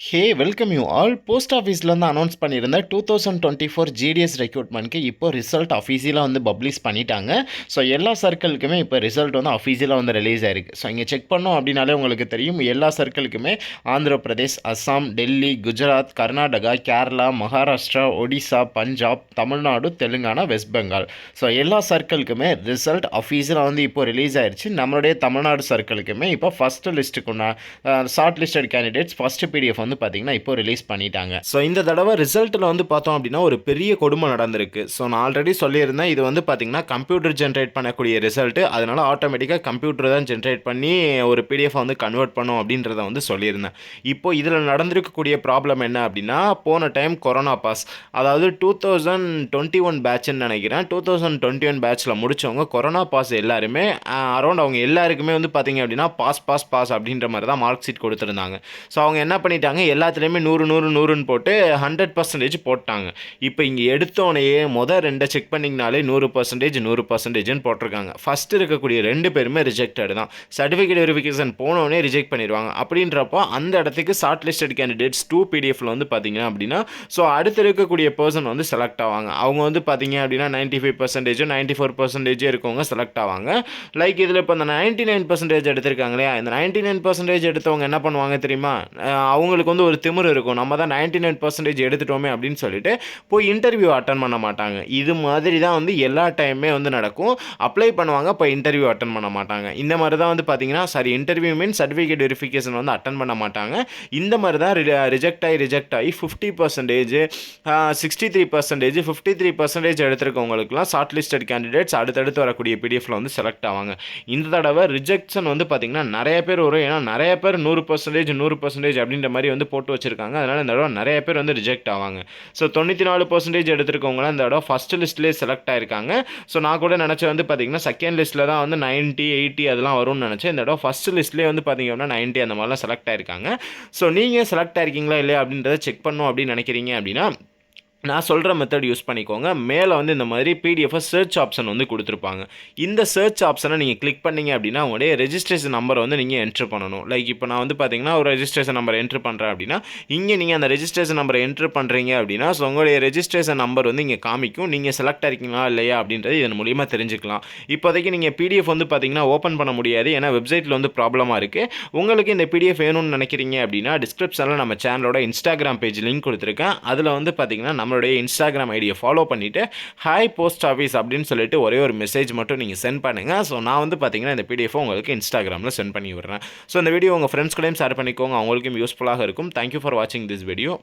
Hey welcome you all. Post ஆஃபீஸ்லேருந்து announce பண்ணியிருந்த 2024 GDS ரெக்ரூட்மெண்ட்க்கு இப்போ ரிசல்ட் அஃபீஷியலாக வந்து பப்ளிஷ் பண்ணிட்டாங்க. ஸோ எல்லா சர்க்கிளுக்குமே இப்போ ரிசல்ட் வந்து அஃபீஷியலாக வந்து ரிலீஸ் ஆயிருக்கு. ஸோ இங்கே செக் பண்ணோம் அப்படின்னாலே உங்களுக்கு தெரியும், எல்லா சர்க்கிளுக்குமே ஆந்திர பிரதேஷ், அஸ்ஸாம், டெல்லி, குஜராத், கர்நாடகா, கேரளா, மகாராஷ்டிரா, ஒடிசா, பஞ்சாப், தமிழ்நாடு, தெலுங்கானா, வெஸ்ட் பெங்கால். ஸோ எல்லா சர்க்கிளுக்குமே ரிசல்ட் அஃபீஷியலாக வந்து இப்போ ரிலீஸ் ஆயிடுச்சு. நம்மளுடைய தமிழ்நாடு சர்க்கிளுக்குமே இப்போ ஃபஸ்ட்டு லிஸ்ட்டுக்குன்னா short listed candidates first PDF வந்து பார்த்தீங்கன்னா இப்போ ரிலீஸ் பண்ணிட்டாங்க. ஸோ இந்த தடவை ரிசல்ட்டில் வந்து பார்த்தோம் அப்படின்னா ஒரு பெரிய கொடுமை நடந்திருக்கு. ஸோ நான் ஆல்ரெடி சொல்லியிருந்தேன், இது வந்து பார்த்தீங்கன்னா கம்ப்யூட்டர் ஜென்ரேட் பண்ணக்கூடிய ரிசல்ட்டு, அதனால் ஆட்டோமேட்டிக்காக கம்ப்யூட்டர் தான் ஜென்ரேட் பண்ணி ஒரு பிடிஎஃப் வந்து கன்வெர்ட் பண்ணும் அப்படின்றத வந்து சொல்லியிருந்தேன். இப்போ இதில் நடந்திருக்கக்கூடிய ப்ராப்ளம் என்ன அப்படின்னா, போன டைம் கொரோனா பாஸ், அதாவது 2021 பேட்ச்ன்னு நினைக்கிறேன், 2021 பேட்சில் முடித்தவங்க கொரோனா பாஸ் எல்லாருமே அரௌண்ட் அவங்க எல்லாருக்குமே வந்து பார்த்தீங்க அப்படின்னா பாஸ் பாஸ் பாஸ் அப்படின்ற மாதிரி தான் மார்க் ஷீட் கொடுத்துருந்தாங்க. ஸோ அவங்க என்ன பண்ணிட்டாங்க, எல்லாத்துலேயுமே 100 100 100ன்னு போட்டு 100% போட்டாங்க. இப்போ இங்கே எடுத்தோடனேயே ரெண்டை செக் பண்ணிங்கனாலே 100% 100%ன்னு போட்டிருக்காங்க. ஃபஸ்ட்டு இருக்கக்கூடிய 2 பேருமே ரிஜெக்டட் தான். சர்டிஃபிகேட் வெரிஃபிகேஷன் போனோடனே ரிஜெக்ட் பண்ணிடுவாங்க. அப்படின்றப்போ அந்த இடத்துக்கு ஷார்ட் லிஸ்டட் கேண்டிடேட்ஸ் 2 பிடிஎஃப்ல வந்து பார்த்தீங்க அப்படின்னா, ஸோ அடுத்து இருக்கக்கூடிய பர்சன் வந்து செலக்ட் ஆவாங்க. அவங்க வந்து பார்த்தீங்க அப்படின்னா 95% 94% இருக்கவங்க செலக்ட் ஆவாங்க. லைக் இதில் இப்போ இந்த 99% எடுத்திருக்காங்க இல்லையா, இந்த 99% எடுத்தவங்க என்ன பண்ணுவாங்க தெரியுமா, அவங்களுக்கு வந்து ஒரு திமிரு இருக்கும், நம்ம தான் 99% எடுத்துட்டோமே அப்படின்னு சொல்லிட்டு போய் இன்டர்வியூ அட்டன் பண்ண மாட்டாங்க. இது மாதிரி தான் வந்து எல்லா டைமே வந்து நடக்கும். அப்ளை பண்ணுவாங்க, இப்போ இன்டர்வியூ அட்டன் பண்ண மாட்டாங்க. இந்த மாதிரி தான் வந்து பார்த்தீங்கன்னா, sorry, interview means certificate verification வந்து அட்டன் பண்ண மாட்டாங்க. இந்த மாதிரி தான் ரிஜெக்ட் ஆகி 50%, 63%, 53% எடுத்திருக்கவங்களுக்குலாம் ஷார்ட் லிஸ்டட் கேண்டிடேட்ஸ் அடுத்தடுத்து வரக்கூடிய பிடிஎஃப்ல வந்து செலக்ட் ஆவாங்க. இந்த தடவை ரிஜெக்ஷன் வந்து பார்த்தீங்கன்னா நிறைய பேர் வரும். ஏன்னா நிறைய பேர் 100% 100% அப்படின்ற மாதிரி வந்து போட்டு வச்சிருக்காங்க. அதனால் இந்த தடவை நிறைய பேர் வந்து ரிஜெக்ட் ஆவாங்க. ஸோ 94% எடுத்திருக்கவங்களாம் இந்த தடவை ஃபஸ்ட் லிஸ்ட்லேயே செலக்ட் ஆயிருக்காங்க. ஸோ நான் கூட நினச்சேன் வந்து பார்த்தீங்கன்னா செகண்ட் லிஸ்ட்டில் தான் வந்து 90 80 அதெல்லாம் வரும்னு நினச்சேன். இந்த தடவை ஃபஸ்ட் லிஸ்ட்லேயே வந்து பார்த்தீங்க அப்படின்னா 90 அந்த மாதிரிலாம் செலக்ட் ஆயிருக்காங்க. ஸோ நீங்கள் செலக்ட் ஆயிருக்கீங்களா இல்லையா அப்படின்றத செக் பண்ணணும் அப்படின்னு நினைக்கிறீங்க அப்படின்னா, நான் சொல்கிற மெத்தட் யூஸ் பண்ணிக்கோங்க. மேலே வந்து இந்த மாதிரி பிடிஎஃப் சர்ச் ஆப்ஷன் வந்து கொடுத்துருப்பாங்க. இந்த சர்ச் ஆப்ஷனை நீங்கள் கிளிக் பண்ணிங்க அப்படின்னா உங்களுடைய ரெஜிஸ்ட்ரேஷன் நம்பரை வந்து நீங்கள் என்ட்ரு பண்ணணும். லைக் இப்போ நான் வந்து பார்த்தீங்கன்னா ஒரு ரெஜிஸ்ட்ரேஷன் நம்பர் என்ட்ரு பண்ணுறேன் அப்படின்னா, இங்கே நீங்கள் அந்த ரெஜிஸ்ட்ரேஷன் நம்பரை என்ட்ரு பண்ணுறீங்க அப்படின்னா, ஸோ உங்களுடைய ரெஜிஸ்ட்ரேஷன் நம்பர் வந்து இங்கே காமிக்கும். நீங்கள் செலக்ட் ஆகிருக்கீங்களா இல்லையா அப்படின்றது இதன் மூலியமாக தெரிஞ்சுக்கலாம். இப்போதைக்கு நீங்கள் பிடிஎஃப் வந்து பார்த்தீங்கன்னா ஓப்பன் பண்ண முடியாது, ஏன்னா வெப்சைட்டில் வந்து ப்ராப்ளமாக இருக்குது. உங்களுக்கு இந்த பிடிஎஃப் வேணும்னு நினைக்கிறீங்க அப்படின்னா, டிஸ்கிரிப்ஷனில் நம்ம சேனலோட இன்ஸ்டாகிராம் பேஜ் லிங்க் கொடுத்துருக்கேன். அதில் வந்து பார்த்தீங்கன்னா நம்மளுடைய இன்ஸ்டாகிராம் ஐடியை ஃபாலோ பண்ணிவிட்டு ஹாய் போஸ்ட் ஆஃபீஸ் அப்படின்னு சொல்லிட்டு ஒரே ஒரு மெசேஜ் மட்டும் நீங்கள் சென்ட் பண்ணுங்கள். ஸோ நான் வந்து பார்த்தீங்கன்னா இந்த பிடிஎஃப் உங்களுக்கு இன்ஸ்டாகிராமில் சென்ட் பண்ணி விடுறேன். ஸோ இந்த வீடியோ உங்கள் ஃப்ரெண்ட்ஸ் கூடயும் ஷேர் பண்ணிக்கோங்க, அவங்களுக்கும் யூஸ்ஃபுல்லாக இருக்கும். தேங்க்யூ ஃபார் வாட்சிங் திஸ் வீடியோ.